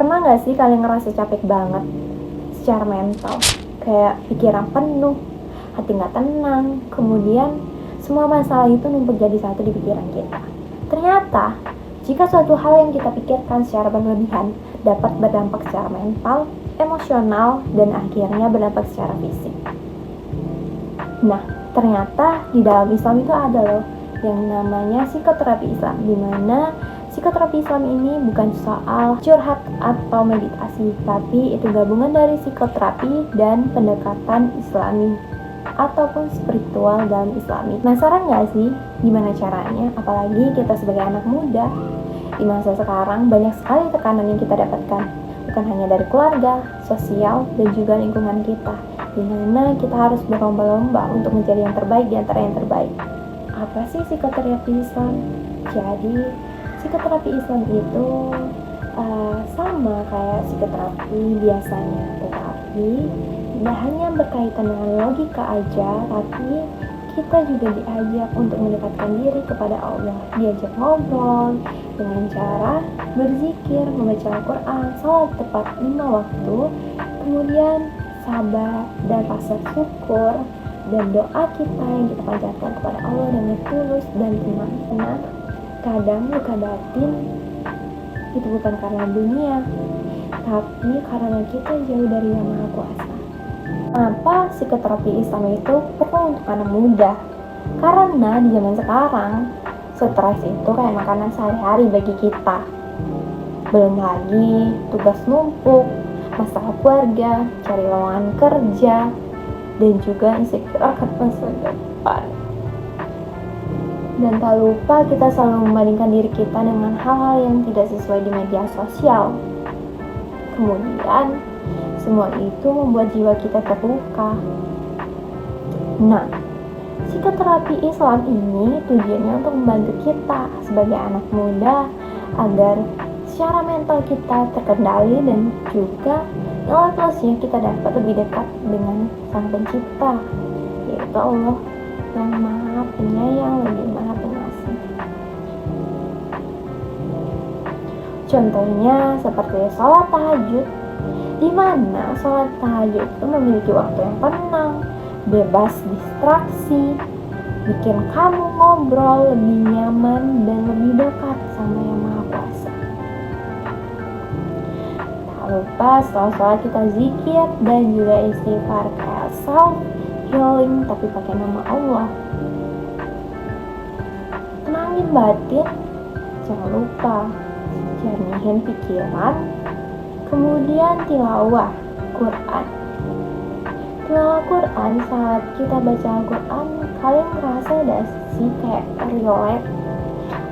Pernah gak sih kalian ngerasa capek banget secara mental? Kayak pikiran penuh, hati gak tenang, kemudian semua masalah itu numpuk jadi satu di pikiran kita. Ternyata, jika suatu hal yang kita pikirkan secara berlebihan dapat berdampak secara mental, emosional, dan akhirnya berdampak secara fisik. Nah, ternyata di dalam Islam itu ada loh yang namanya psikoterapi Islam, di mana psikoterapi Islam ini bukan soal curhat atau meditasi, tapi itu gabungan dari psikoterapi dan pendekatan Islami ataupun spiritual dalam Islami. Penasaran gak sih gimana caranya? Apalagi kita sebagai anak muda di masa sekarang banyak sekali tekanan yang kita dapatkan, bukan hanya dari keluarga, sosial, dan juga lingkungan kita, di mana kita harus berlomba-lomba untuk menjadi yang terbaik di antara yang terbaik. Apa sih psikoterapi Islam? Jadi psikoterapi Islam itu sama kayak psikoterapi biasanya, tetapi tidak hanya berkaitan dengan logika aja, tapi kita juga diajak untuk mendekatkan diri kepada Allah, diajak ngobrol dengan cara berzikir, membaca Al-Quran, sholat tepat 5 waktu, kemudian sabar dan rasa syukur, dan doa kita yang kita panjatkan kepada Allah dengan tulus dan tenang. Karena kadang luka batin itu bukan karena dunia, tapi karena kita jauh dari Yang Maha Kuasa. Kenapa psikoterapi Islam itu perlu untuk anak muda? Karena di zaman sekarang stres itu kayak makanan sehari-hari bagi kita. Belum lagi tugas numpuk, masalah keluarga, cari lowongan kerja, dan juga insecure akan masa depan. Dan tak lupa kita selalu membandingkan diri kita dengan hal-hal yang tidak sesuai di media sosial. Kemudian semua itu membuat jiwa kita terluka. Nah, psikoterapi Islam ini tujuannya untuk membantu kita sebagai anak muda agar secara mental kita terkendali dan juga nilai plusnya kita dapat lebih dekat dengan Sang Pencipta, yaitu Allah yang Maha Penyayang lagi Maha Pengasih. Contohnya seperti sholat tahajud, di mana sholat tahajud itu memiliki waktu yang tenang, bebas distraksi, bikin kamu ngobrol lebih nyaman dan lebih dekat sama Yang Maha Kuasa. Tak lupa setelah sholat kita zikir dan juga istighfar, kayak self healing tapi pakai nama Allah. Tenangin batin, jangan lupa jernihin pikiran. Kemudian tilawah Quran. Tilawah Quran, saat kita baca Al-Quran, kalian ngerasa gak sih kayak relate?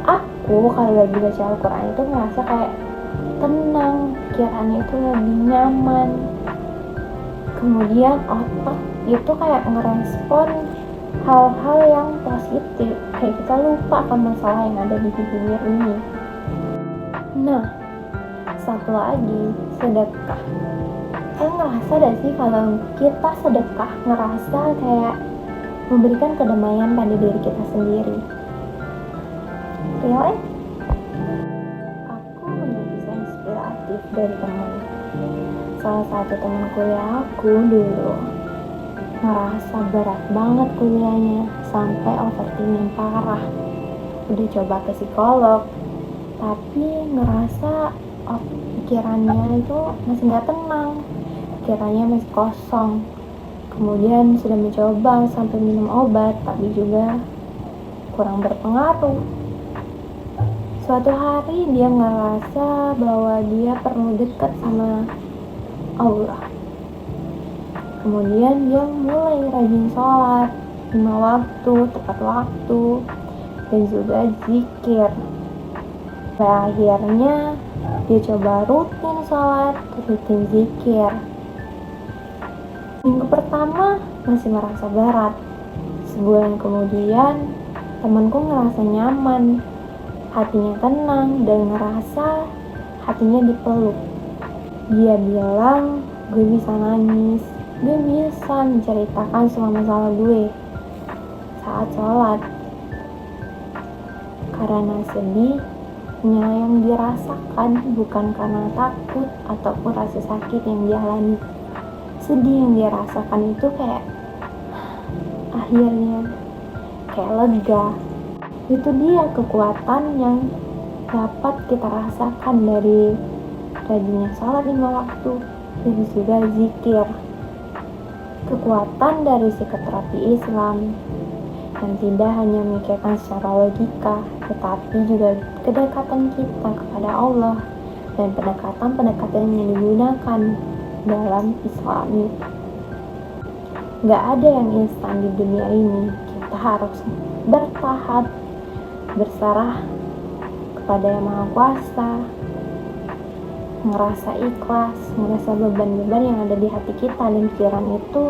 Aku kalau lagi baca Al-Quran itu ngerasa kayak tenang, pikirannya itu lebih nyaman. Kemudian otak itu kayak ngerespon hal-hal yang positif, kayak kita lupa akan masalah yang ada di dunia ini. Nah, satu lagi, sedekah. Kalian ngerasa gak sih kalau kita sedekah ngerasa kayak memberikan kedamaian pada diri kita sendiri? Really? Aku punya kisah inspiratif dari teman. Salah satu teman kuliah aku dulu ngerasa berat banget kuliahnya, sampai overthinking parah. Udah coba ke psikolog, tapi ngerasa pikirannya itu masih gak tenang, pikirannya masih kosong. Kemudian sudah mencoba sampai minum obat, tapi juga kurang berpengaruh. Suatu hari dia ngerasa bahwa dia perlu dekat sama Allah. Kemudian dia mulai rajin sholat 5 waktu, tepat waktu, dan juga zikir. Akhirnya dia coba rutin sholat, rutin zikir. Minggu pertama masih merasa berat. Sebulan kemudian temanku ngerasa nyaman, hatinya tenang, dan ngerasa hatinya dipeluk. Dia bilang, gue bisa nangis, gue bisa menceritakan semua masalah gue saat sholat. Karena sedih, sakitnya yang dirasakan bukan karena takut ataupun rasa sakit yang dialami. Sedih yang dia rasakan itu kayak akhirnya kayak lega. Itu dia kekuatan yang dapat kita rasakan dari rajinnya salat 5 waktu, dan juga zikir. Kekuatan dari psikoterapi Islam yang tidak hanya memikirkan secara logika, tetapi juga kedekatan kita kepada Allah dan pendekatan-pendekatan yang digunakan dalam Islami. Gak ada yang instan di dunia ini. Kita harus bertahap, berserah kepada Yang Maha Kuasa, ngerasa ikhlas, ngerasa beban-beban yang ada di hati kita dan pikiran itu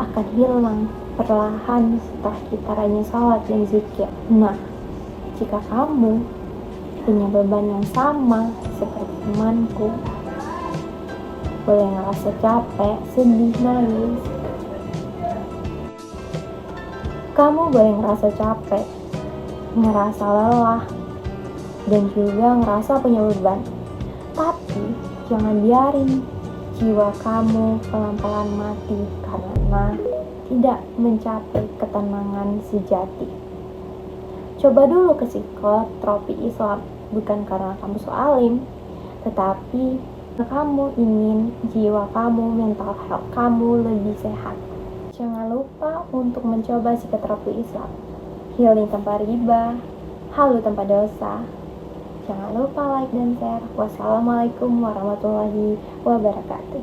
akan hilang perlahan setelah kita rajin sholat dan zikir. Nah, jika kamu punya beban yang sama seperti temanku, boleh ngerasa capek, sedih, nangis. Kamu boleh ngerasa capek, ngerasa lelah, dan juga ngerasa punya beban. Tapi jangan biarin jiwa kamu pelan-pelan mati karena tidak mencapai ketenangan sejati. Coba dulu ke psikoterapi Islam, bukan karena kamu so alim, tetapi kamu ingin jiwa kamu, mental health kamu lebih sehat. Jangan lupa untuk mencoba psikoterapi Islam. Healing tanpa riba, halu tanpa dosa. Jangan lupa like dan share. Wassalamualaikum warahmatullahi wabarakatuh.